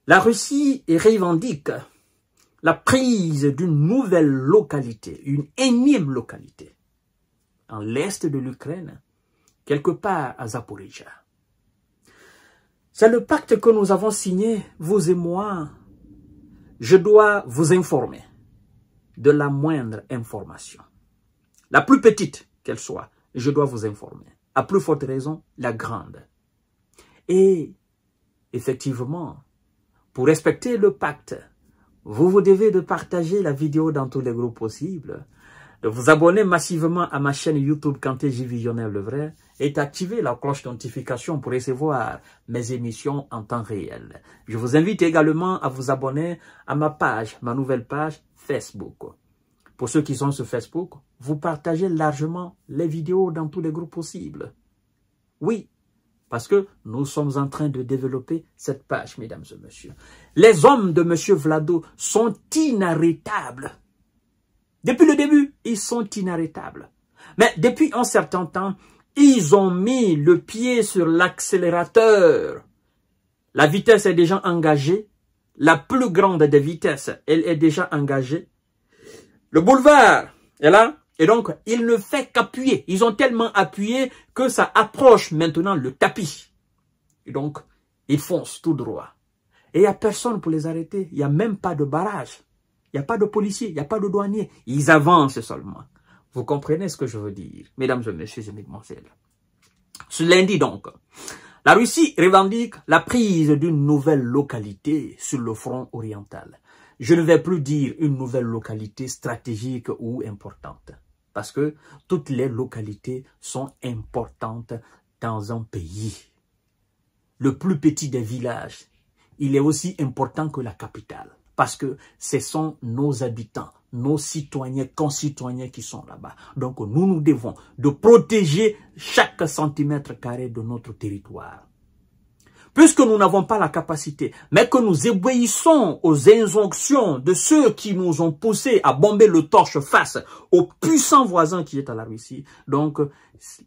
La Russie revendique la prise d'une nouvelle localité, une énième localité, en l'est de l'Ukraine, quelque part à Zaporizhzhia. C'est le pacte que nous avons signé, vous et moi. Je dois vous informer de la moindre information. La plus petite qu'elle soit, je dois vous informer. À plus forte raison, la grande. Et effectivement, pour respecter le pacte, vous devez de partager la vidéo dans tous les groupes possibles, de vous abonner massivement à ma chaîne YouTube Kanté J Visionnaire le vrai et d'activer la cloche de notification pour recevoir mes émissions en temps réel. Je vous invite également à vous abonner à ma page, ma nouvelle page Facebook. Pour ceux qui sont sur Facebook, vous partagez largement les vidéos dans tous les groupes possibles. Oui, parce que nous sommes en train de développer cette page, mesdames et messieurs. Les hommes de M. Vlado sont inarrêtables. Depuis le début, ils sont inarrêtables. Mais depuis un certain temps, ils ont mis le pied sur l'accélérateur. La vitesse est déjà engagée. La plus grande des vitesses, elle est déjà engagée. Le boulevard est là. Et donc, il ne fait qu'appuyer. Ils ont tellement appuyé que ça approche maintenant le tapis. Et donc, ils foncent tout droit. Et il n'y a personne pour les arrêter. Il n'y a même pas de barrage. Il n'y a pas de policiers, il n'y a pas de douaniers. Ils avancent seulement. Vous comprenez ce que je veux dire, mesdames et messieurs et mesdemoiselles. Ce lundi donc, la Russie revendique la prise d'une nouvelle localité sur le front oriental. Je ne vais plus dire une nouvelle localité stratégique ou importante. Parce que toutes les localités sont importantes dans un pays. Le plus petit des villages, il est aussi important que la capitale. Parce que ce sont nos habitants, nos citoyens, concitoyens qui sont là-bas. Donc nous devons de protéger chaque centimètre carré de notre territoire. Puisque nous n'avons pas la capacité, mais que nous obéissons aux injonctions de ceux qui nous ont poussés à bomber le torche face aux puissants voisins qui est à la Russie. Donc,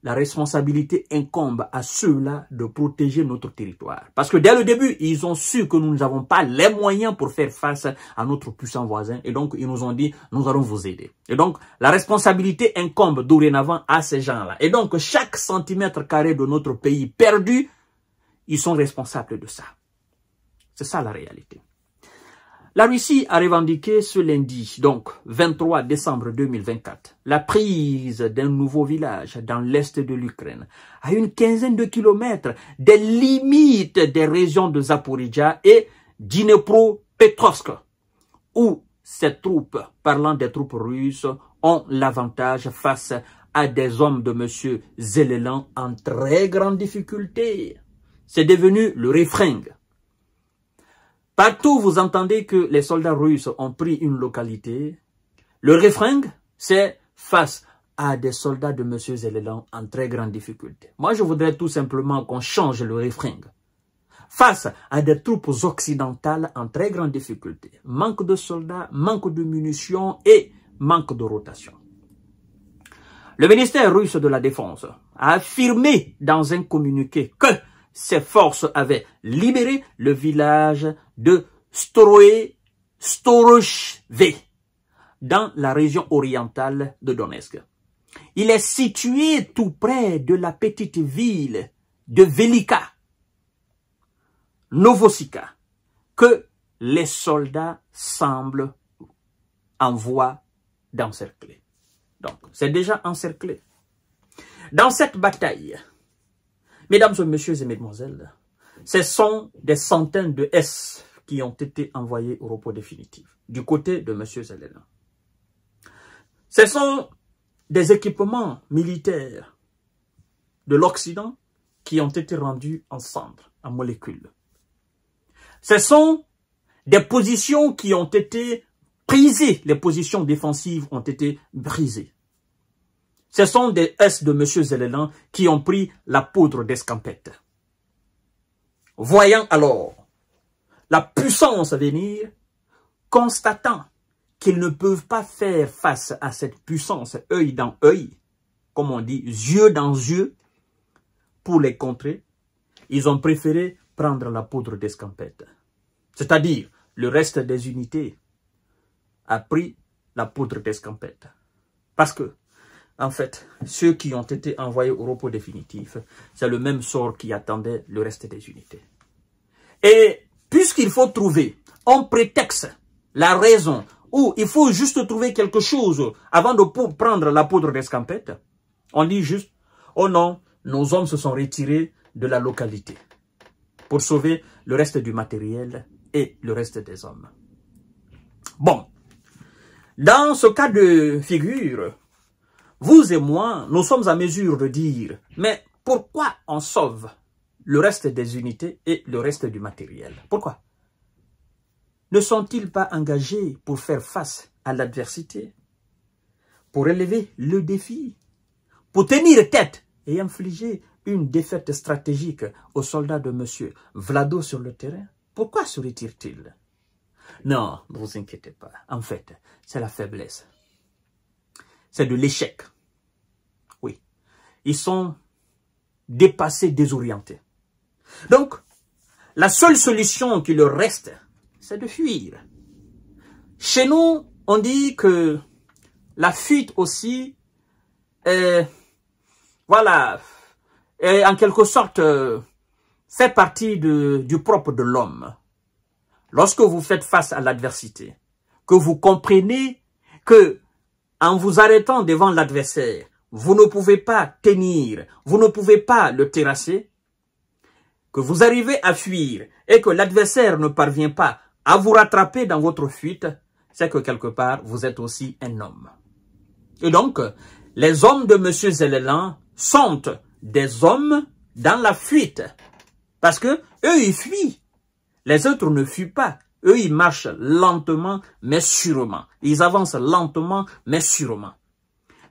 la responsabilité incombe à ceux-là de protéger notre territoire. Parce que dès le début, ils ont su que nous n'avons pas les moyens pour faire face à notre puissant voisin. Et donc, ils nous ont dit, nous allons vous aider. Et donc, la responsabilité incombe dorénavant à ces gens-là. Et donc, chaque centimètre carré de notre pays perdu, ils sont responsables de ça. C'est ça la réalité. La Russie a revendiqué ce lundi, donc 23 décembre 2024, la prise d'un nouveau village dans l'est de l'Ukraine, à une quinzaine de kilomètres des limites des régions de Zaporizhzhia et Dnipropetrovsk, où ces troupes, parlant des troupes russes, ont l'avantage face à des hommes de M. Zelensky en très grande difficulté. C'est devenu le refrain. Partout, vous entendez que les soldats russes ont pris une localité. Le refrain, c'est face à des soldats de M. Zelensky en très grande difficulté. Moi, je voudrais tout simplement qu'on change le refrain. Face à des troupes occidentales en très grande difficulté. Manque de soldats, manque de munitions et manque de rotation. Le ministère russe de la Défense a affirmé dans un communiqué que ses forces avaient libéré le village de Storozheve dans la région orientale de Donetsk. Il est situé tout près de la petite ville de Velika, Novosika, que les soldats semblent en voie d'encercler. Donc, c'est déjà encerclé. Dans cette bataille, mesdames et messieurs et mesdemoiselles, ce sont des centaines de S qui ont été envoyés au repos définitif du côté de M. Zelensky. Ce sont des équipements militaires de l'Occident qui ont été rendus en cendres, en molécules. Ce sont des positions qui ont été brisées, les positions défensives ont été brisées. Ce sont des S de M. Zelensky qui ont pris la poudre d'escampette. Voyant alors la puissance venir, constatant qu'ils ne peuvent pas faire face à cette puissance œil dans œil, comme on dit, yeux dans yeux, pour les contrer, ils ont préféré prendre la poudre d'escampette. c'est-à-dire le reste des unités, a pris la poudre d'escampette. Parce que, en fait, ceux qui ont été envoyés au repos définitif, c'est le même sort qui attendait le reste des unités. Et puisqu'il faut trouver un prétexte, la raison, ou il faut juste trouver quelque chose avant de prendre la poudre d'escampette, on dit juste, oh non, nos hommes se sont retirés de la localité pour sauver le reste du matériel et le reste des hommes. Bon, dans ce cas de figure, vous et moi, nous sommes à mesure de dire, mais pourquoi on sauve le reste des unités et le reste du matériel? Pourquoi? Ne sont-ils pas engagés pour faire face à l'adversité, pour relever le défi, pour tenir tête et infliger une défaite stratégique aux soldats de M. Vlado sur le terrain? Pourquoi se retirent-ils? Non, ne vous inquiétez pas. En fait, c'est la faiblesse. C'est de l'échec. Oui. Ils sont dépassés, désorientés. Donc, la seule solution qui leur reste, c'est de fuir. Chez nous, on dit que la fuite aussi voilà, est en quelque sorte fait partie du propre de l'homme. Lorsque vous faites face à l'adversité, que vous comprenez que en vous arrêtant devant l'adversaire, vous ne pouvez pas tenir, vous ne pouvez pas le terrasser, que vous arrivez à fuir et que l'adversaire ne parvient pas à vous rattraper dans votre fuite, c'est que quelque part, vous êtes aussi un homme. Et donc, les hommes de M. Zélélan sont des hommes dans la fuite. Parce que eux, ils fuient. Les autres ne fuient pas. Eux, ils marchent lentement, mais sûrement. Ils avancent lentement, mais sûrement.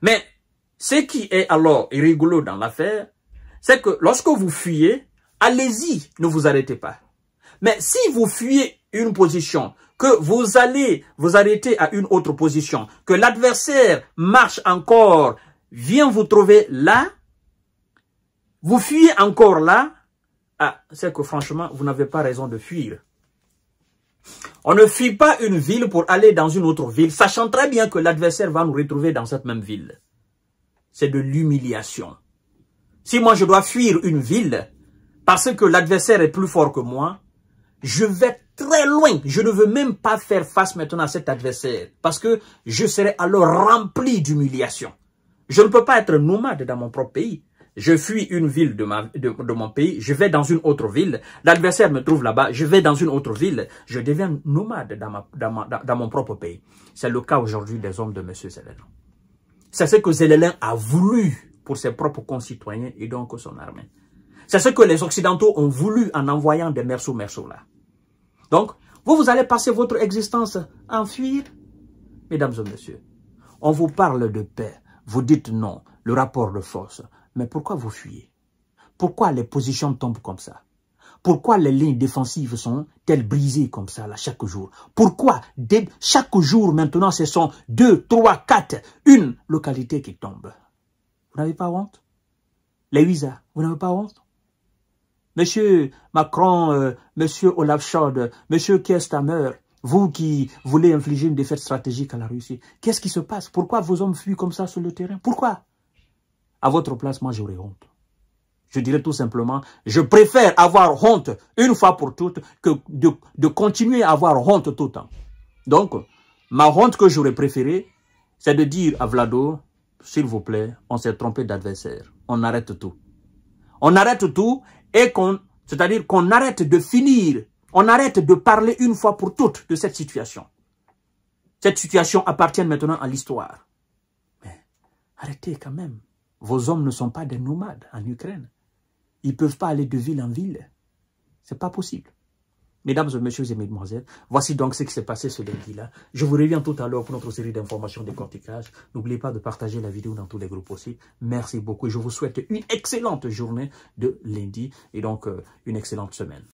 Mais ce qui est alors rigolo dans l'affaire, c'est que lorsque vous fuyez, allez-y, ne vous arrêtez pas. Mais si vous fuyez une position, que vous allez vous arrêter à une autre position, que l'adversaire marche encore, vient vous trouver là, vous fuyez encore là, ah, c'est que franchement, vous n'avez pas raison de fuir. On ne fuit pas une ville pour aller dans une autre ville, sachant très bien que l'adversaire va nous retrouver dans cette même ville. C'est de l'humiliation. Si moi je dois fuir une ville, parce que l'adversaire est plus fort que moi, je vais très loin. Je ne veux même pas faire face maintenant à cet adversaire, parce que je serai alors rempli d'humiliation. Je ne peux pas être nomade dans mon propre pays. Je fuis une ville de mon pays, je vais dans une autre ville, l'adversaire me trouve là-bas, je vais dans une autre ville, je deviens nomade dans mon propre pays. C'est le cas aujourd'hui des hommes de M. Zélélan. C'est ce que Zélélan a voulu pour ses propres concitoyens et donc son armée. C'est ce que les Occidentaux ont voulu en envoyant des merceaux là. Donc, vous allez passer votre existence à fuir. Mesdames et messieurs, on vous parle de paix, vous dites non, le rapport de force. Mais pourquoi vous fuyez? Pourquoi les positions tombent comme ça? Pourquoi les lignes défensives sont-elles brisées comme ça là, chaque jour? Pourquoi chaque jour maintenant ce sont 2, 3, 4, une localité qui tombe? Vous n'avez pas honte? Les visas, vous n'avez pas honte? Monsieur Macron, monsieur Olaf Scholz, monsieur Keir Starmer, vous qui voulez infliger une défaite stratégique à la Russie, qu'est-ce qui se passe? Pourquoi vos hommes fuient comme ça sur le terrain? Pourquoi? À votre place, moi, j'aurais honte. Je dirais tout simplement, je préfère avoir honte une fois pour toutes que de continuer à avoir honte tout le temps. Donc, ma honte que j'aurais préférée, c'est de dire à Vlado, s'il vous plaît, on s'est trompé d'adversaire. On arrête tout. On arrête tout et c'est-à-dire qu'on arrête de finir, on arrête de parler une fois pour toutes de cette situation. Cette situation appartient maintenant à l'histoire. Mais arrêtez quand même. Vos hommes ne sont pas des nomades en Ukraine. Ils ne peuvent pas aller de ville en ville. Ce n'est pas possible. Mesdames et messieurs et mesdemoiselles, voici donc ce qui s'est passé ce lundi-là. Je vous reviens tout à l'heure pour notre série d'informations de décortiquage. N'oubliez pas de partager la vidéo dans tous les groupes aussi. Merci beaucoup et je vous souhaite une excellente journée de lundi et donc une excellente semaine.